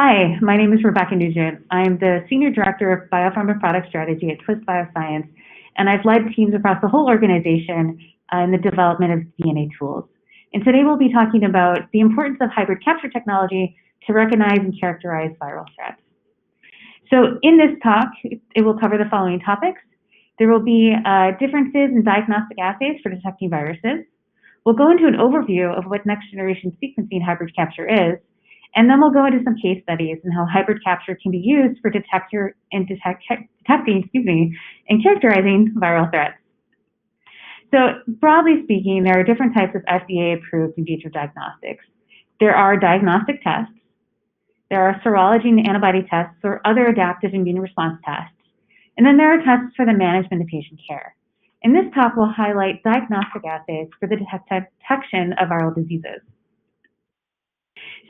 Hi, my name is Rebecca Nugent. I'm the Senior Director of Biopharma Product Strategy at Twist Bioscience, and I've led teams across the whole organization in the development of DNA tools. And today we'll be talking about the importance of hybrid capture technology to recognize and characterize viral threats. So in this talk, it will cover the following topics. There will be differences in diagnostic assays for detecting viruses. We'll go into an overview of what next-generation sequencing hybrid capture is, and then we'll go into some case studies and how hybrid capture can be used for detecting and characterizing viral threats. So broadly speaking, there are different types of FDA-approved in vitro diagnostics. There are diagnostic tests, there are serology and antibody tests or other adaptive immune response tests, and then there are tests for the management of patient care. In this talk, we'll highlight diagnostic assays for the detection of viral diseases.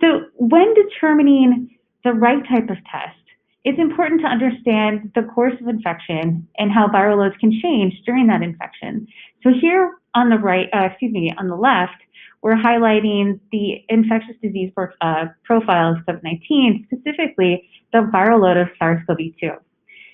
So when determining the right type of test, it's important to understand the course of infection and how viral loads can change during that infection. So here on the on the left, we're highlighting the infectious disease profile of COVID-19, specifically the viral load of SARS-CoV-2.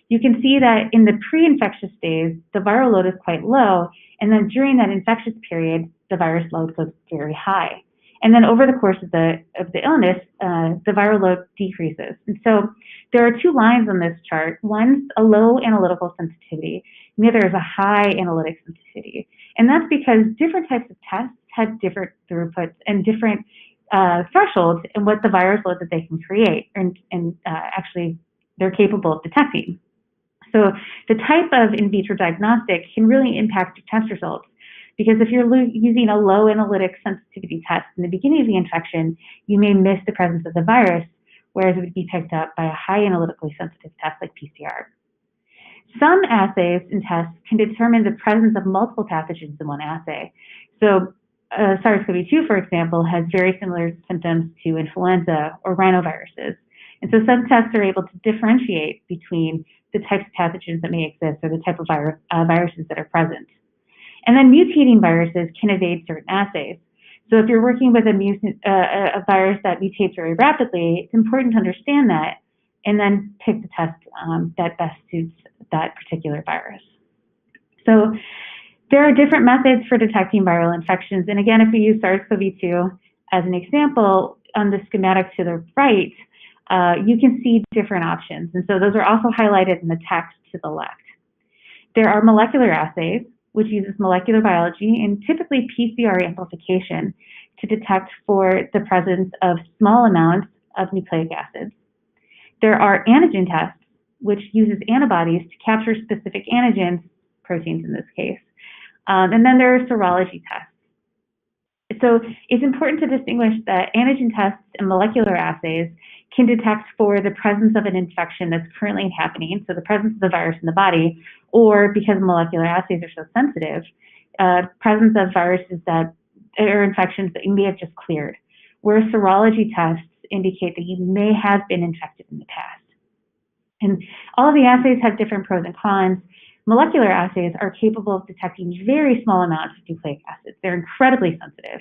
You can see that in the pre-infectious days, the viral load is quite low, and then during that infectious period, the virus load goes very high. And then over the course of the illness, the viral load decreases. And so there are two lines on this chart. One's a low analytical sensitivity, and the other is a high analytic sensitivity. And that's because different types of tests have different throughputs and different thresholds in what the virus load that they can create, and actually they're capable of detecting. So the type of in vitro diagnostic can really impact your test results. Because if you're using a low analytic sensitivity test in the beginning of the infection, you may miss the presence of the virus, whereas it would be picked up by a high analytically sensitive test like PCR. Some assays and tests can determine the presence of multiple pathogens in one assay. So SARS-CoV-2, for example, has very similar symptoms to influenza or rhinoviruses. And so some tests are able to differentiate between the types of pathogens that may exist or the type of viruses that are present. And then mutating viruses can evade certain assays. So if you're working with a virus that mutates very rapidly, it's important to understand that and then pick the test that best suits that particular virus. So there are different methods for detecting viral infections. And again, if we use SARS-CoV-2 as an example, on the schematic to the right, you can see different options. And so those are also highlighted in the text to the left. There are molecular assays, which uses molecular biology and typically PCR amplification to detect for the presence of small amounts of nucleic acids. There are antigen tests, which uses antibodies to capture specific antigens, proteins in this case. And then there are serology tests. So it's important to distinguish that antigen tests and molecular assays can detect for the presence of an infection that's currently happening, so the presence of the virus in the body, or because molecular assays are so sensitive, presence of viruses that are infections that you may have just cleared, where serology tests indicate that you may have been infected in the past. And all of the assays have different pros and cons. Molecular assays are capable of detecting very small amounts of nucleic acids. They're incredibly sensitive,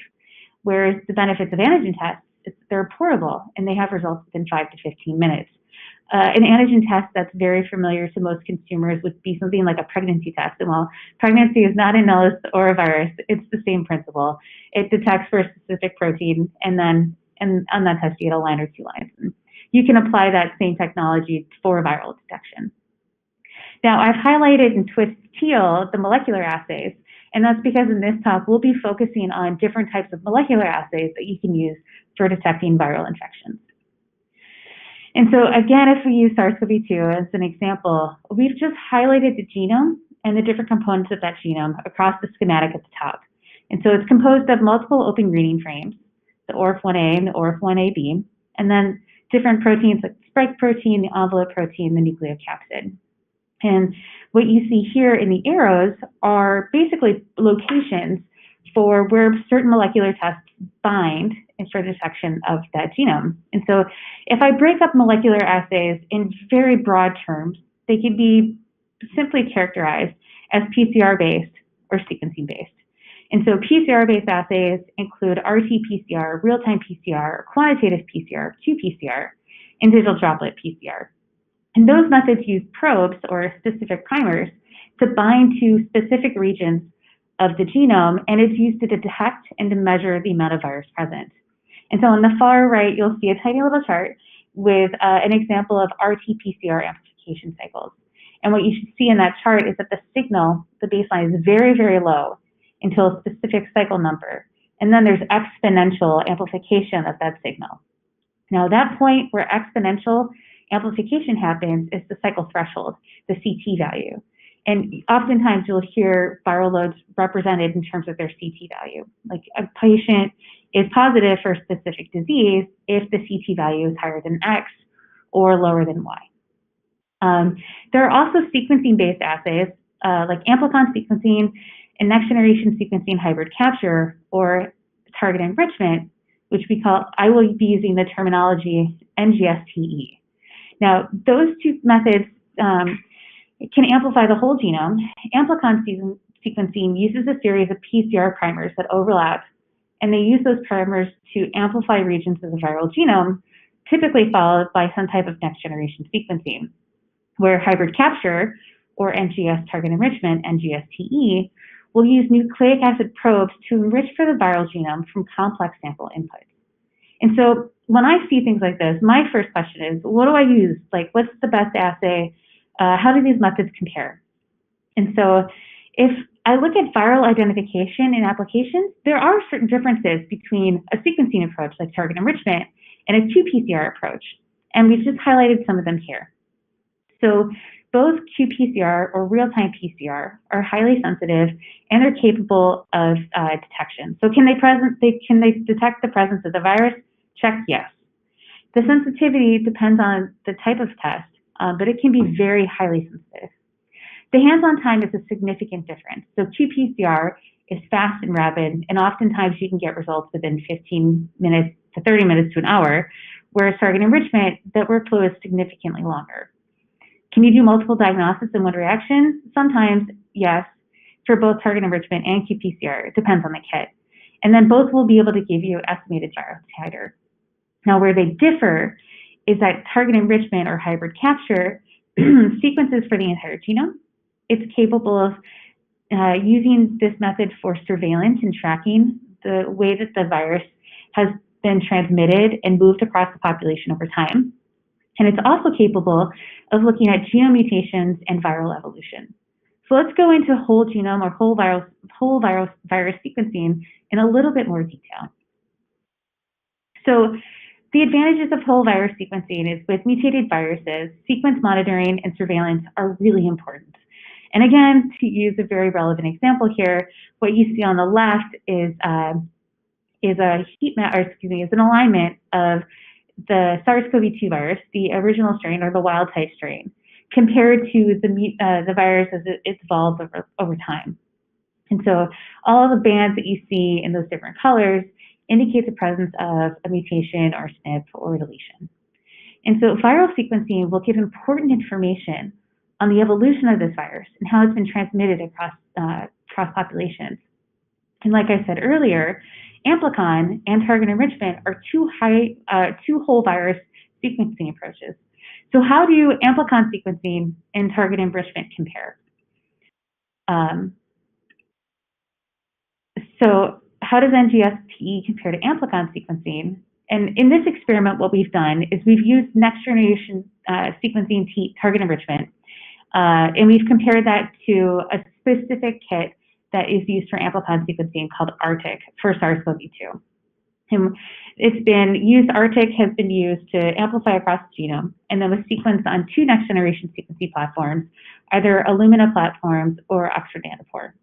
whereas the benefits of antigen tests, they're portable and they have results within 5 to 15 minutes. An antigen test that's very familiar to most consumers would be something like a pregnancy test. And while pregnancy is not an illness or a virus, it's the same principle. It detects for a specific protein, and then on that test you get a line or two lines. And you can apply that same technology for viral detection. Now, I've highlighted in Twist teal the molecular assays, and that's because in this talk we'll be focusing on different types of molecular assays that you can use for detecting viral infections. And so again, if we use SARS-CoV-2 as an example, we've just highlighted the genome and the different components of that genome across the schematic at the top. And so it's composed of multiple open reading frames, the ORF1A and the ORF1AB, and then different proteins like the spike protein, the envelope protein, the nucleocapsid. And what you see here in the arrows are basically locations for where certain molecular tests bind for detection of that genome. And so if I break up molecular assays in very broad terms, they can be simply characterized as PCR-based or sequencing-based. And so PCR-based assays include RT-PCR, real-time PCR, quantitative PCR, qPCR. and digital droplet PCR. And those methods use probes or specific primers to bind to specific regions of the genome, and it's used to detect and to measure the amount of virus present. And so on the far right, you'll see a tiny little chart with an example of RT-PCR amplification cycles. And what you should see in that chart is that the signal, the baseline, is very, very low until a specific cycle number. And then there's exponential amplification of that signal. Now, that point where exponential amplification happens is the cycle threshold, the CT value. And oftentimes you'll hear viral loads represented in terms of their CT value. Like a patient is positive for a specific disease if the CT value is higher than X or lower than Y. There are also sequencing-based assays like Amplicon Sequencing and next-generation sequencing hybrid capture or target enrichment, which I will be using the terminology NGS TE. Now, those two methods can amplify the whole genome. Amplicon sequencing uses a series of PCR primers that overlap, and they use those primers to amplify regions of the viral genome, typically followed by some type of next-generation sequencing, where hybrid capture, or NGS target enrichment, NGS TE, will use nucleic acid probes to enrich for the viral genome from complex sample inputs. And so when I see things like this, my first question is, what do I use? Like, what's the best assay? How do these methods compare? And so if I look at viral identification in applications, there are certain differences between a sequencing approach like target enrichment and a qPCR approach. And we've just highlighted some of them here. So both qPCR or real-time PCR are highly sensitive and they're capable of detection. So can they detect the presence of the virus? Check yes. The sensitivity depends on the type of test, but it can be very highly sensitive. The hands-on time is a significant difference. So qPCR is fast and rapid, and oftentimes you can get results within 15 minutes to 30 minutes to an hour, whereas target enrichment, that workflow is significantly longer. Can you do multiple diagnostics in one reaction? Sometimes, yes, for both target enrichment and qPCR. It depends on the kit. And then both will be able to give you estimated viral titer. Now, where they differ is that target enrichment or hybrid capture sequences for the entire genome. It's capable of using this method for surveillance and tracking the way that the virus has been transmitted and moved across the population over time. And it's also capable of looking at genome mutations and viral evolution. So let's go into whole genome or whole virus sequencing in a little bit more detail. So the advantages of whole virus sequencing is with mutated viruses, sequence monitoring and surveillance are really important. And again, to use a very relevant example here, what you see on the left is a heat map, or excuse me, is an alignment of the SARS-CoV-2 virus, the original strain or the wild type strain, compared to the virus as it's evolved over time. And so all of the bands that you see in those different colors indicate the presence of a mutation or SNP or deletion. And so viral sequencing will give important information on the evolution of this virus and how it's been transmitted across populations. And like I said earlier, Amplicon and target enrichment are two whole virus sequencing approaches. So how do Amplicon sequencing and target enrichment compare? So how does NGS TE compare to Amplicon sequencing? And in this experiment, what we've done is we've used next generation sequencing target enrichment, and we've compared that to a specific kit that is used for Amplicon sequencing called ARTIC for SARS-CoV-2. And ARTIC has been used to amplify across the genome, and then was sequenced on two next generation sequencing platforms, either Illumina platforms or Oxford Nanopore.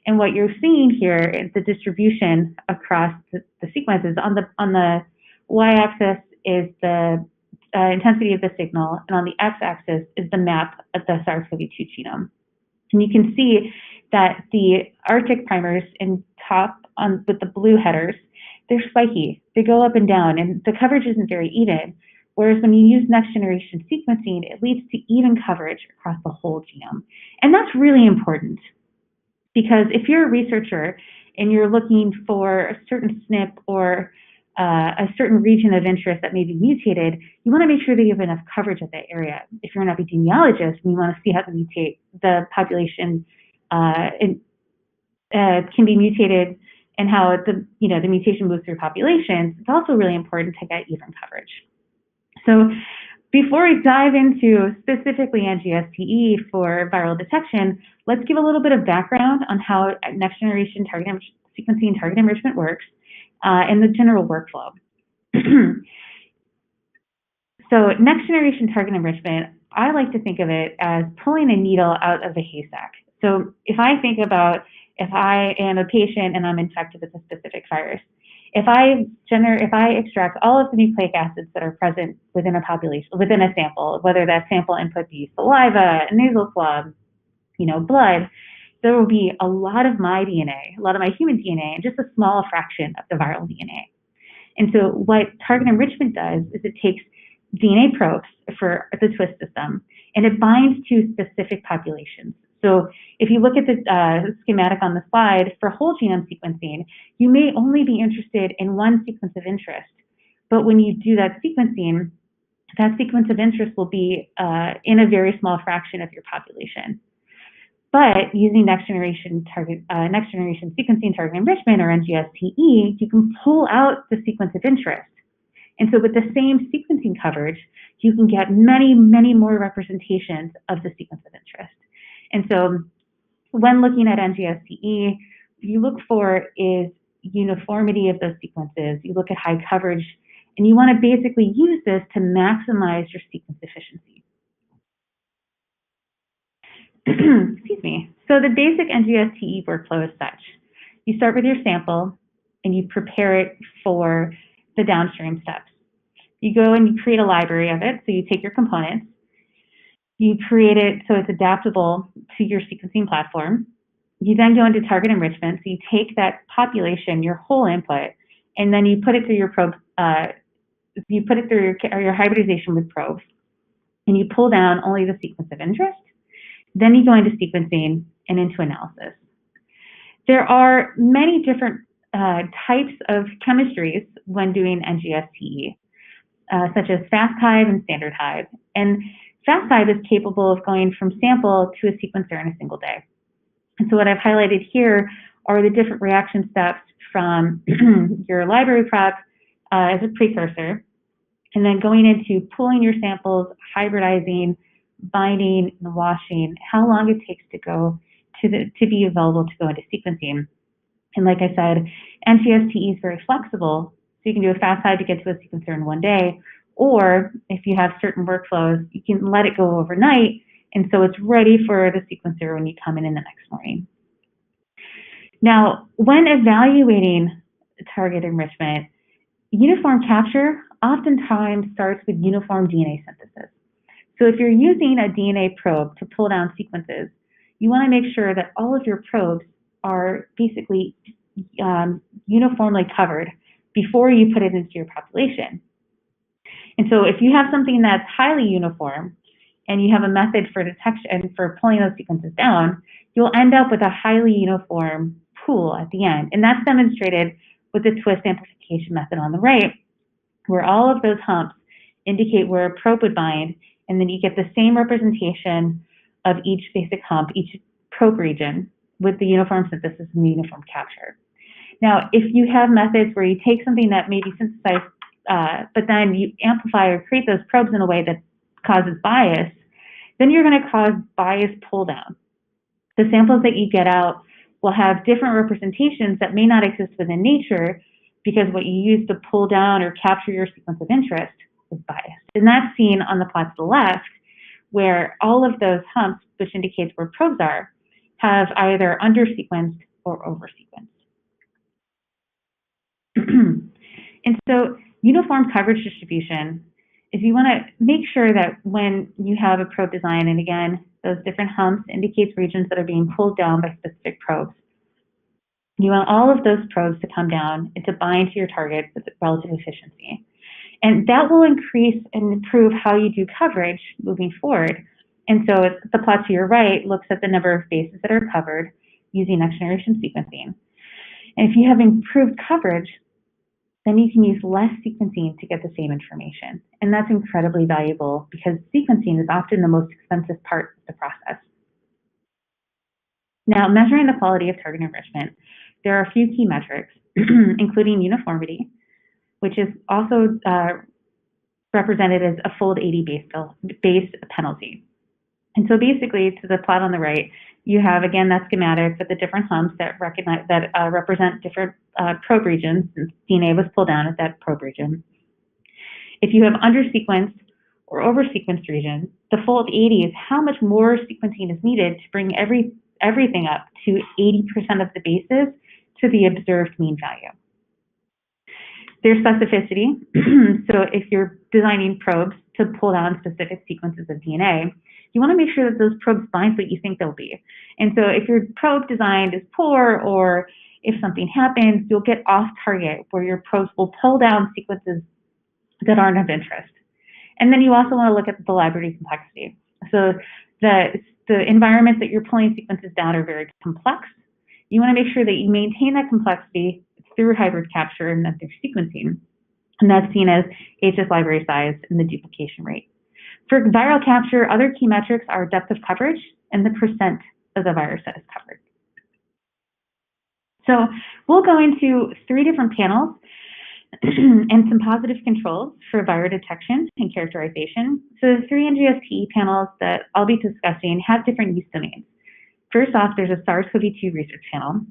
And what you're seeing here is the distribution across the sequences. On the y-axis is the intensity of the signal, and on the x-axis is the map of the SARS-CoV-2 genome. And you can see that the ARTIC primers in top with the blue headers, they're spiky. They go up and down, and the coverage isn't very even. Whereas when you use next generation sequencing, it leads to even coverage across the whole genome. And that's really important, because if you're a researcher and you're looking for a certain SNP or a certain region of interest that may be mutated, you want to make sure that you have enough coverage of that area. If you're an epidemiologist and you want to see how the population can be mutated and how the mutation moves through populations, it's also really important to get even coverage. So before we dive into specifically NGS TE for viral detection, let's give a little bit of background on how next-generation sequencing target enrichment works and the general workflow. So next-generation target enrichment, I like to think of it as pulling a needle out of a haystack. So if I think about if I am a patient and I'm infected with a specific virus, if I extract all of the nucleic acids that are present within a population, within a sample, whether that sample input be saliva, a nasal swab, blood, there will be a lot of my DNA, a lot of my human DNA, and just a small fraction of the viral DNA. And so what target enrichment does is it takes DNA probes for the Twist system, and it binds to specific populations. So if you look at the schematic on the slide, for whole genome sequencing, you may only be interested in one sequence of interest. But when you do that sequencing, that sequence of interest will be in a very small fraction of your population. But using next-generation sequencing target enrichment, or NGS TE, you can pull out the sequence of interest. And so with the same sequencing coverage, you can get many, many more representations of the sequence of interest. And so when looking at NGS TE, what you look for is uniformity of those sequences. You look at high coverage, and you want to basically use this to maximize your sequence efficiency. Excuse me. So the basic NGS TE workflow is such. You start with your sample, and you prepare it for the downstream steps. You go and you create a library of it. So you take your components, you create it so it's adaptable to your sequencing platform. You then go into target enrichment. So you take that population, your whole input, and then you put it through your probe. You put it through your hybridization with probes, and you pull down only the sequence of interest. Then you go into sequencing and into analysis. There are many different types of chemistries when doing NGS TE, such as FastHive and StandardHive. And FastHive is capable of going from sample to a sequencer in a single day. And so what I've highlighted here are the different reaction steps from your library prep as a precursor, and then going into pulling your samples, hybridizing, binding, and washing, how long it takes to go to be available to go into sequencing. And like I said, NGS TE is very flexible, so you can do a FastHive to get to a sequencer in one day, or if you have certain workflows, you can let it go overnight, and so it's ready for the sequencer when you come in the next morning. Now, when evaluating target enrichment, uniform capture oftentimes starts with uniform DNA synthesis. So if you're using a DNA probe to pull down sequences, you want to make sure that all of your probes are basically uniformly covered before you put it into your population. And so if you have something that's highly uniform and you have a method for detection and for pulling those sequences down, you'll end up with a highly uniform pool at the end. And that's demonstrated with the Twist amplification method on the right, where all of those humps indicate where a probe would bind, and then you get the same representation of each basic hump, each probe region, with the uniform synthesis and the uniform capture. Now, if you have methods where you take something that may be synthesized, but then you amplify or create those probes in a way that causes bias, then you're going to cause bias pull down. The samples that you get out will have different representations that may not exist within nature because what you use to pull down or capture your sequence of interest is biased. And that's seen on the plot to the left, where all of those humps, which indicates where probes are, have either under-sequenced or over-sequenced. And so uniform coverage distribution is you want to make sure that when you have a probe design, and again, those different humps indicates regions that are being pulled down by specific probes. You want all of those probes to come down and to bind to your target with relative efficiency. And that will increase and improve how you do coverage moving forward. And so the plot to your right looks at the number of bases that are covered using next generation sequencing. And if you have improved coverage, then you can use less sequencing to get the same information. And that's incredibly valuable because sequencing is often the most expensive part of the process. Now, measuring the quality of target enrichment, there are a few key metrics, including uniformity, which is also represented as a fold 80 base penalty. And so basically, to the plot on the right, you have, again, that schematic with the different humps that represent different probe regions, since DNA was pulled down at that probe region. If you have under-sequenced or over-sequenced regions, the fold 80 is how much more sequencing is needed to bring everything up to 80% of the bases to the observed mean value. There's specificity. So if you're designing probes to pull down specific sequences of DNA, you want to make sure that those probes bind what you think they'll be. And so if your probe design is poor, or if something happens, you'll get off target where your probes will pull down sequences that aren't of interest. And then you also want to look at the library complexity. So the environments that you're pulling sequences down are very complex. You want to make sure that you maintain that complexity through hybrid capture and that they're sequencing. And that's seen as HS library size and the duplication rate. For viral capture, other key metrics are depth of coverage and the percent of the virus that is covered. So we'll go into 3 different panels and some positive controls for viral detection and characterization. So the 3 NGS TE panels that I'll be discussing have different use domains. First off, there's a SARS-CoV-2 research panel,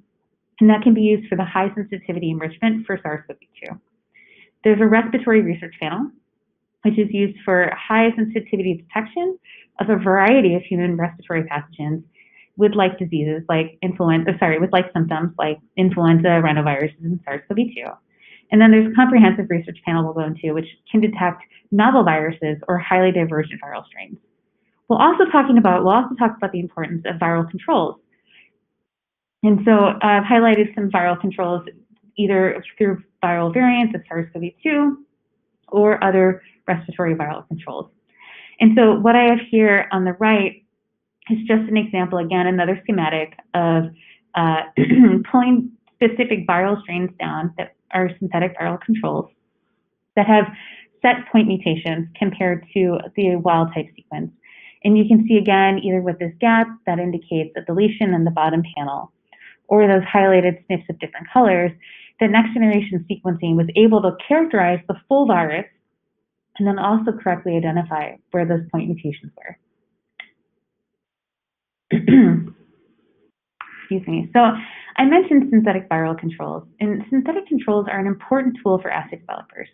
and that can be used for the high sensitivity enrichment for SARS-CoV-2. There's a respiratory research panel, which is used for high sensitivity detection of a variety of human respiratory pathogens with like diseases like with like symptoms like influenza, rhinoviruses, and SARS-CoV-2. And then there's a comprehensive research panel we'll go into, which can detect novel viruses or highly divergent viral strains. We'll also talk about the importance of viral controls. And so I've highlighted some viral controls either through viral variants of SARS-CoV-2 or other respiratory viral controls. And so what I have here on the right is just an example, again, another schematic of pulling specific viral strains down that are synthetic viral controls that have set point mutations compared to the wild type sequence. And you can see again, either with this gap that indicates a deletion in the bottom panel, or those highlighted snips of different colors, that next generation sequencing was able to characterize the full virus and then also correctly identify where those point mutations were. Excuse me. So I mentioned synthetic viral controls, and synthetic controls are an important tool for assay developers.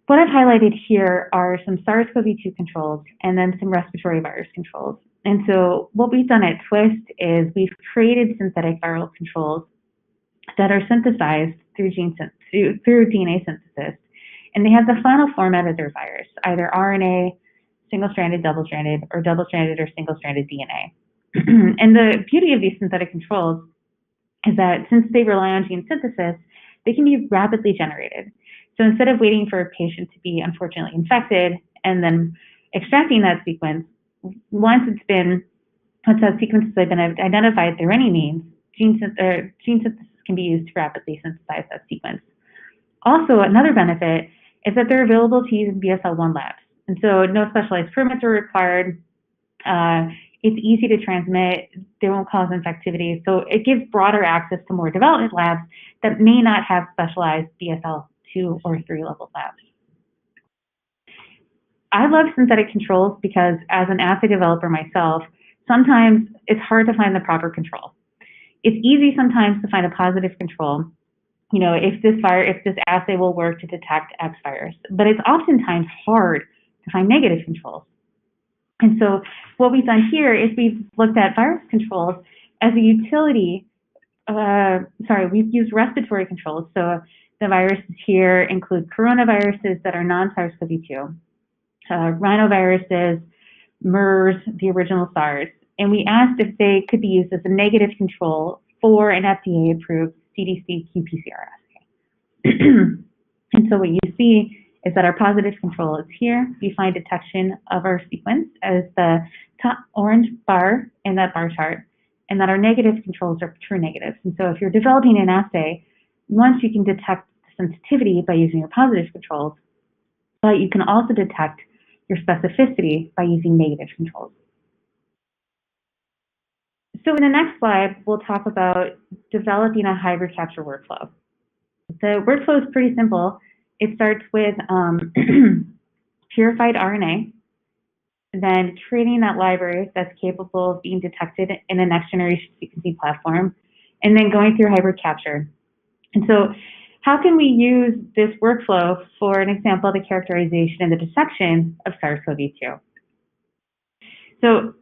What I've highlighted here are some SARS-CoV-2 controls and then some respiratory virus controls. And so what we've done at Twist is we've created synthetic viral controls that are synthesized through DNA synthesis, and they have the final format of their virus, either RNA, single-stranded, double-stranded, or double-stranded or single-stranded DNA. And the beauty of these synthetic controls is that since they rely on gene synthesis, they can be rapidly generated. So instead of waiting for a patient to be unfortunately infected and then extracting that sequence, once that sequences have been identified through any means, gene synthesis can be used to rapidly synthesize that sequence. Also, another benefit is that they're available to use in BSL-1 labs. And so no specialized permits are required. It's easy to transmit. They won't cause infectivity. So it gives broader access to more development labs that may not have specialized BSL-2 or 3 level labs. I love synthetic controls because as an assay developer myself, sometimes it's hard to find the proper control. It's easy sometimes to find a positive control, if this assay will work to detect X virus, but it's oftentimes hard to find negative controls. And so what we've done here is we've looked at virus controls as a utility. We've used respiratory controls. So the viruses here include coronaviruses that are non-SARS-CoV-2, rhinoviruses, MERS, the original SARS. And we asked if they could be used as a negative control for an FDA-approved CDC qPCR assay. And so what you see is that our positive control is here. We find detection of our sequence as the top orange bar in that bar chart, and that our negative controls are true negatives. And so if you're developing an assay, once you can detect the sensitivity by using your positive controls, but you can also detect your specificity by using negative controls. So in the next slide, we'll talk about developing a hybrid capture workflow. The workflow is pretty simple. It starts with purified RNA, then creating that library that's capable of being detected in a next generation sequencing platform, and then going through hybrid capture. And so how can we use this workflow for an example, the characterization and the dissection of SARS-CoV-2? So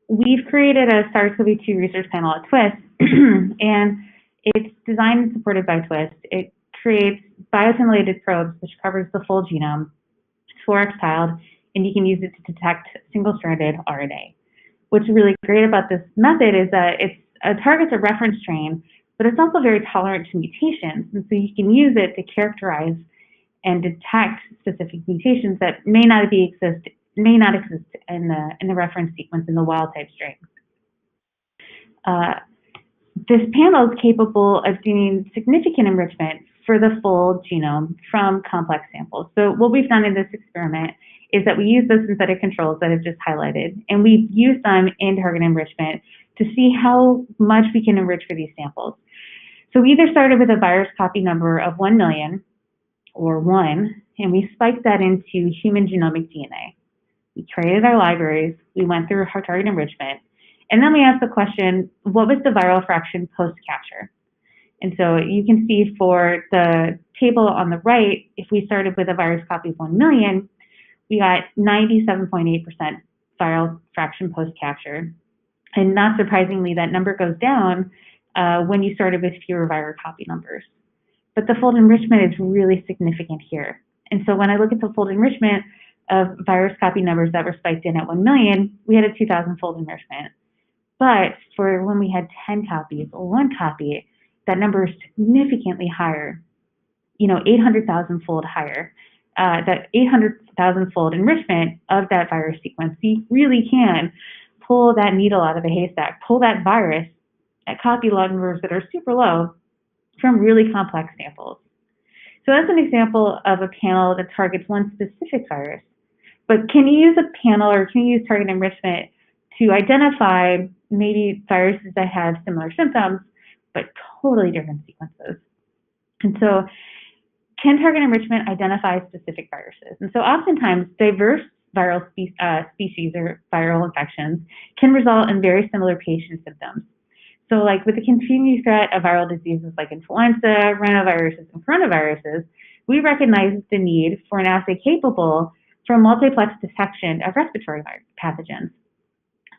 we've created a SARS-CoV-2 research panel at Twist, and it's designed and supported by Twist. It creates biosimulated probes, which covers the full genome, 4x tiled, and you can use it to detect single-stranded RNA. What's really great about this method is that it targets a reference strain, but it's also very tolerant to mutations, and so you can use it to characterize and detect specific mutations that may not exist in the reference sequence in the wild type strain. This panel is capable of doing significant enrichment for the full genome from complex samples. So what we've done in this experiment is that we use those synthetic controls that I've just highlighted, and we've used them in target enrichment to see how much we can enrich for these samples. So we either started with a virus copy number of 1 million or 1, and we spiked that into human genomic DNA. We created our libraries, we went through our target enrichment, and then we asked the question, what was the viral fraction post-capture? And so you can see for the table on the right, if we started with a virus copy of 1 million, we got 97.8% viral fraction post-capture. And not surprisingly, that number goes down when you started with fewer viral copy numbers. But the fold enrichment is really significant here. And so when I look at the fold enrichment of virus copy numbers that were spiked in at 1 million, we had a 2,000-fold enrichment. But for when we had 10 copies or 1 copy, that number is significantly higher, 800,000-fold higher. That 800,000-fold enrichment of that virus sequence, you really can pull that needle out of the haystack, pull that virus at copy numbers that are super low from really complex samples. So that's an example of a panel that targets one specific virus. But can you use a panel or can you use target enrichment to identify maybe viruses that have similar symptoms, but totally different sequences? And so can target enrichment identify specific viruses? And so oftentimes diverse viral species or viral infections can result in very similar patient symptoms. So like with the continued threat of viral diseases like influenza, rhinoviruses, and coronaviruses, we recognize the need for an assay capable for multiplex detection of respiratory pathogens.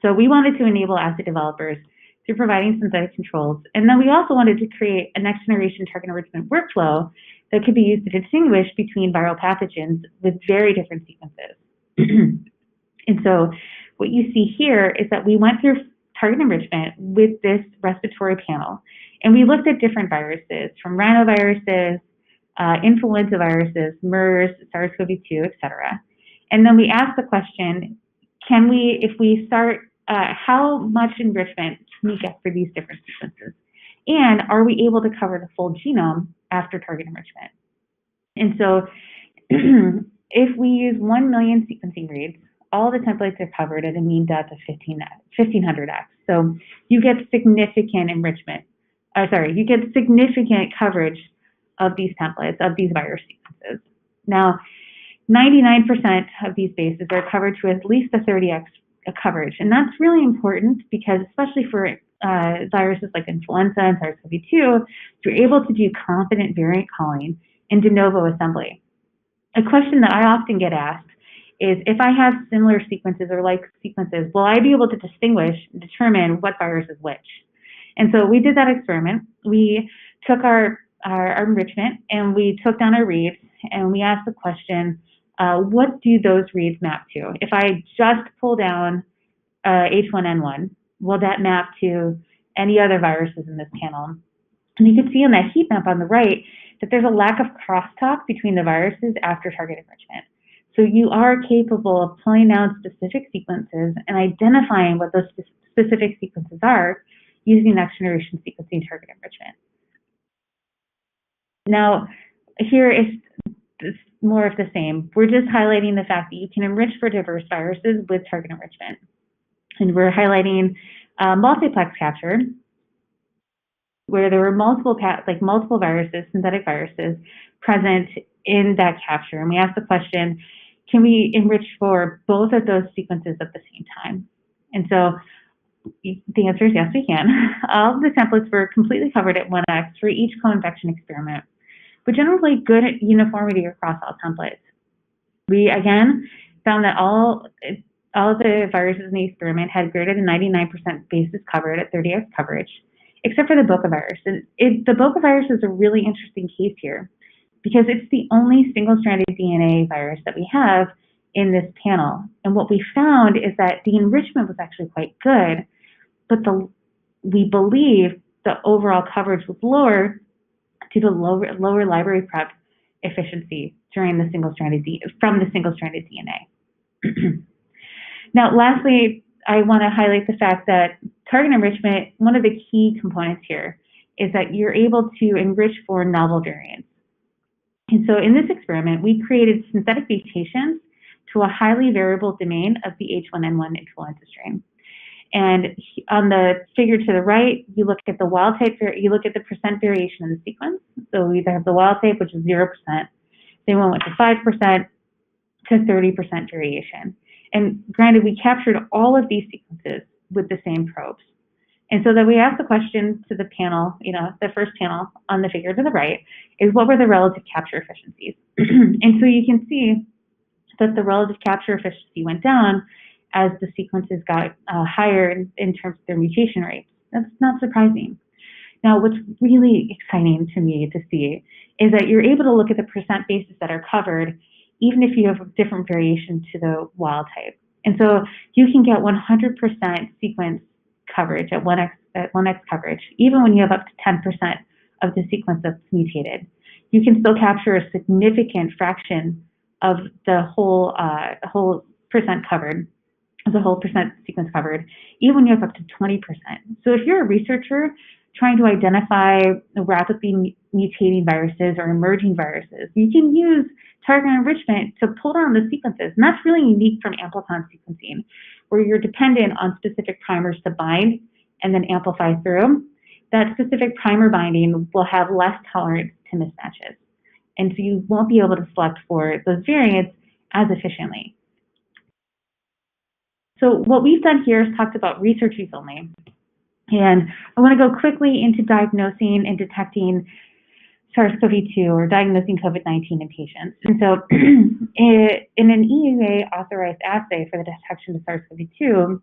So we wanted to enable assay developers through providing synthetic controls. And then we also wanted to create a next generation target enrichment workflow that could be used to distinguish between viral pathogens with very different sequences. And so what you see here is that we went through target enrichment with this respiratory panel, and we looked at different viruses from rhinoviruses, influenza viruses, MERS, SARS-CoV-2, etc. And then we asked the question, if we start, how much enrichment can we get for these different sequences? And are we able to cover the full genome after target enrichment? And so if we use 1 million sequencing reads, all the templates are covered at a mean depth of 1,500x. So you get significant enrichment. You get significant coverage of these templates, of these virus sequences. Now, 99% of these bases are covered to at least a 30x coverage. And that's really important because especially for viruses like influenza and SARS-CoV-2, you're able to do confident variant calling and de novo assembly. A question that I often get asked is if I have similar sequences or like sequences, will I be able to distinguish and determine what virus is which? And so we did that experiment. We took our enrichment and we took down our reads and we asked the question, what do those reads map to? If I just pull down H1N1, will that map to any other viruses in this panel? And you can see on that heat map on the right that there's a lack of crosstalk between the viruses after target enrichment. So you are capable of pulling down specific sequences and identifying what those specific sequences are using next generation sequencing target enrichment. Now, here is more of the same. We're just highlighting the fact that you can enrich for diverse viruses with target enrichment. And we're highlighting multiplex capture, where there were multiple viruses, synthetic viruses, present in that capture. And we asked the question, can we enrich for both of those sequences at the same time? And so the answer is yes, we can. All of the templates were completely covered at 1x for each co-infection experiment, with generally good uniformity across all templates. We, again, found that all of the viruses in the experiment had greater than 99% bases covered at 30x coverage, except for the Boca virus. And the Boca virus is a really interesting case here, because it's the only single-stranded DNA virus that we have in this panel. And what we found is that the enrichment was actually quite good, but we believe the overall coverage was lower due to lower library prep efficiency during the single-stranded DNA. Now, lastly, I want to highlight the fact that target enrichment, one of the key components here, is that you're able to enrich for novel variants. And so in this experiment, we created synthetic mutations to a highly variable domain of the H1N1 influenza strain. And on the figure to the right, you look at the wild type, you look at the percent variation in the sequence. So we either have the wild type, which is 0%, then we went to 5% to 30% variation. And granted, we captured all of these sequences with the same probes. And so then we asked the question to the panel, the first panel on the figure to the right, is what were the relative capture efficiencies? And so you can see that the relative capture efficiency went down as the sequences got higher in terms of their mutation rates. That's not surprising. Now, what's really exciting to me to see is that you're able to look at the percent bases that are covered, even if you have a different variation to the wild type. And so you can get 100% sequence coverage at 1x coverage, even when you have up to 10% of the sequence that's mutated. You can still capture a significant fraction of the whole percent covered, the whole percent sequence covered, even when you have up to 20%. So if you're a researcher trying to identify rapidly mutating viruses or emerging viruses, you can use target enrichment to pull down the sequences. And that's really unique from Amplicon sequencing, where you're dependent on specific primers to bind and then amplify through. That specific primer binding will have less tolerance to mismatches. And so you won't be able to select for those variants as efficiently. So what we've done here is talked about research use only. And I want to go quickly into diagnosing and detecting SARS-CoV-2 or diagnosing COVID-19 in patients. And so in an EUA authorized assay for the detection of SARS-CoV-2,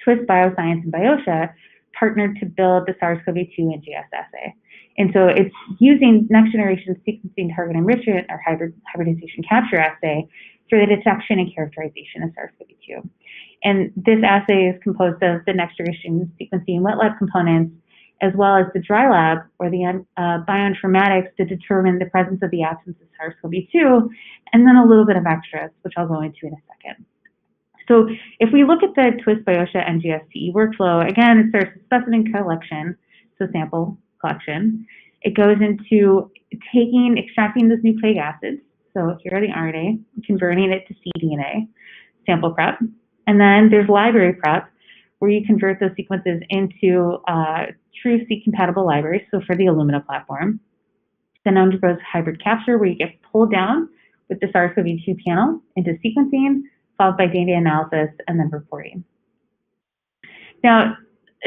Twist Bioscience and Biotia partnered to build the SARS-CoV-2 NGS assay. And so it's using next generation sequencing target enrichment or hybridization capture assay for the detection and characterization of SARS-CoV-2. And this assay is composed of the next generation sequencing wet lab components, as well as the dry lab or the bioinformatics to determine the presence of the absence of SARS-CoV-2, and then a little bit of extras, which I'll go into in a second. So if we look at the Twist Biocia NGS TE workflow, again, it starts with specimen collection, so sample collection. It goes into extracting those nucleic acids, so here are the RNA, converting it to cDNA, sample prep. And then there's library prep, where you convert those sequences into true seq-compatible libraries, so for the Illumina platform. Then undergoes hybrid capture, where you get pulled down with the SARS-CoV-2 panel into sequencing, followed by data analysis, and then reporting. Now,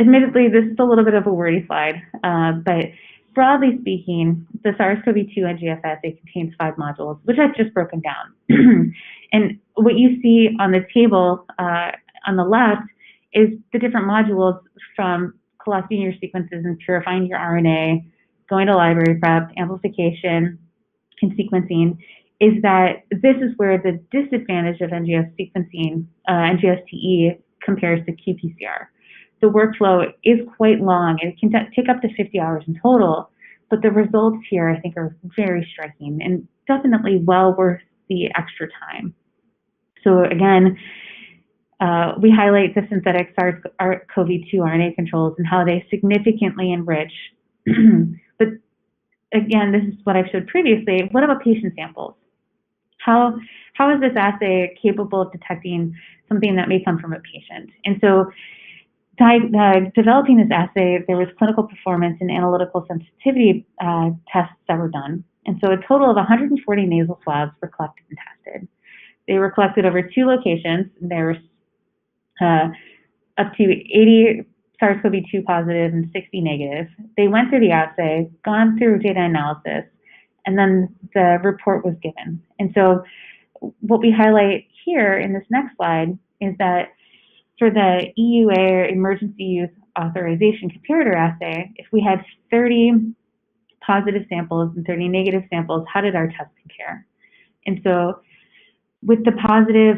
admittedly, this is a little bit of a wordy slide, but broadly speaking, the SARS-CoV-2 NGS assay contains 5 modules, which I've just broken down. And what you see on the table on the left is the different modules, from collecting your sequences and purifying your RNA, going to library prep, amplification, and sequencing, is that this is where the disadvantage of NGS sequencing, NGS TE, compares to qPCR. The workflow is quite long. It can take up to 50 hours in total, but the results here, I think, are very striking and definitely well worth the extra time. So again, we highlight the synthetic SARS-CoV-2 RNA controls and how they significantly enrich. But again, this is what I've showed previously. What about patient samples? How is this assay capable of detecting something that may come from a patient? And so developing this assay, there was clinical performance and analytical sensitivity tests that were done. And so a total of 140 nasal swabs were collected and tested. They were collected over 2 locations. There was up to 80 SARS-CoV-2 positive and 60 negative. They went through the assay, gone through data analysis, and then the report was given. And so what we highlight here in this next slide is that for the EUA or Emergency Use Authorization Comparator assay, if we had 30 positive samples and 30 negative samples, how did our test compare? And so with the positive,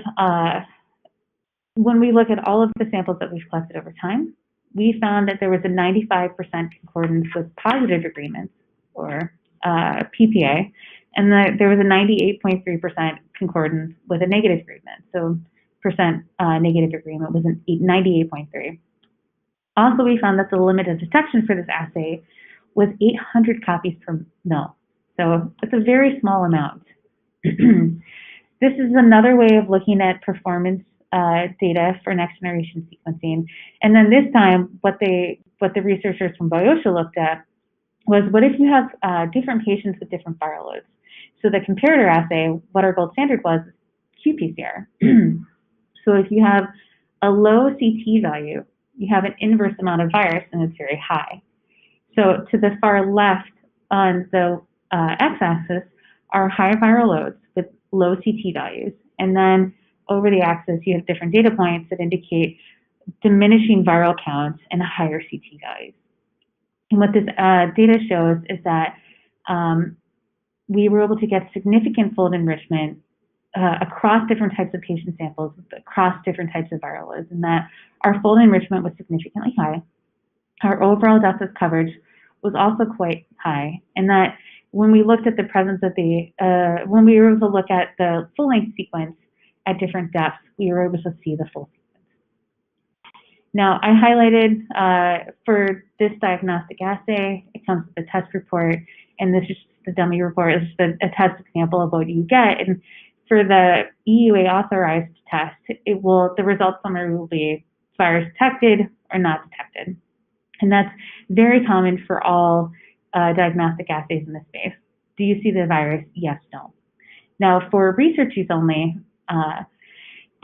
when we look at all of the samples that we've collected over time, we found that there was a 95% concordance with positive agreements, or PPA, and there was a 98.3% concordance with a negative agreement. So percent negative agreement was 98.3. Also, we found that the limit of detection for this assay was 800 copies per mil. So it's a very small amount. This is another way of looking at performance data for next generation sequencing. And then this time, what the researchers from Biotia looked at was, what if you have different patients with different viral loads? So the comparator assay, what our gold standard was, qPCR. So if you have a low CT value, you have an inverse amount of virus and it's very high. So to the far left on the x-axis are high viral loads with low CT values. And then over the axis, you have different data points that indicate diminishing viral counts and higher CT values. And what this data shows is that we were able to get significant fold enrichment across different types of patient samples, across different types of viral loads, and that our fold enrichment was significantly high. Our overall depth of coverage was also quite high, and that when we looked at the presence of the, when we were able to look at the full-length sequence at different depths, we were able to see the full sequence. Now, I highlighted for this diagnostic assay, it comes with a test report, and this is the dummy report. It's just a test example of what you get. And for the EUA authorized test, the results summary will be virus detected or not detected. And that's very common for all diagnostic assays in this space. Do you see the virus? Yes, no. Now, for research use only,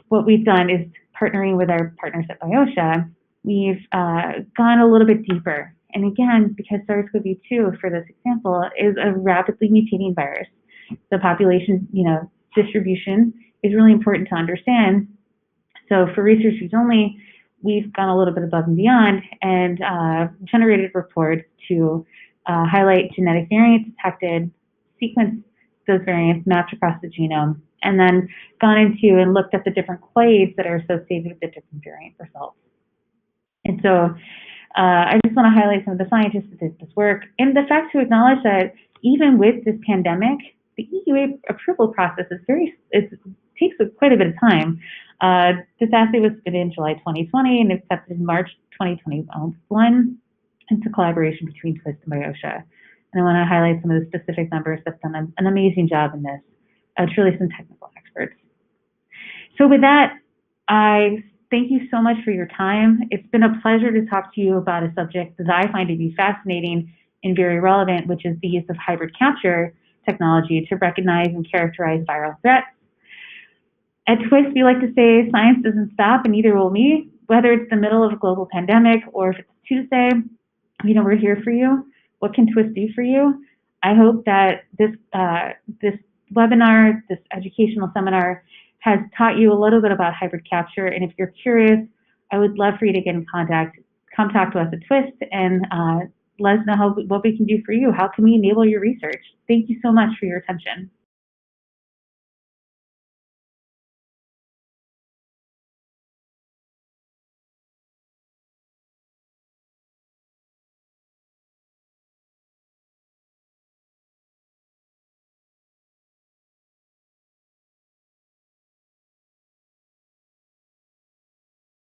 what we've done is, partnering with our partners at Biotia, we've gone a little bit deeper. And again, because SARS-CoV-2, for this example, is a rapidly mutating virus, the population, distribution is really important to understand. So for research use only, we've gone a little bit above and beyond and generated reports to highlight genetic variants detected, sequenced those variants, mapped across the genome, and then gone into and looked at the different clades that are associated with the different variant results. And so I just want to highlight some of the scientists that did this work, and the fact to acknowledge that even with this pandemic, the EUA approval process is takes quite a bit of time. This assay was submitted in July 2020 and accepted in March 2021. It's a collaboration between Twist and Biotia. And I want to highlight some of the specific members that have done an amazing job in this, truly some technical experts. So with that, I thank you so much for your time. It's been a pleasure to talk to you about a subject that I find to be fascinating and very relevant, which is the use of hybrid capture technology to recognize and characterize viral threats. At Twist, we like to say science doesn't stop, and neither will we. Whether it's the middle of a global pandemic or if it's Tuesday, we're here for you. What can Twist do for you? I hope that this webinar, this educational seminar, has taught you a little bit about hybrid capture. And if you're curious, I would love for you to get in contact. Come talk to us at Twist and let us know what we can do for you. How can we enable your research? Thank you so much for your attention.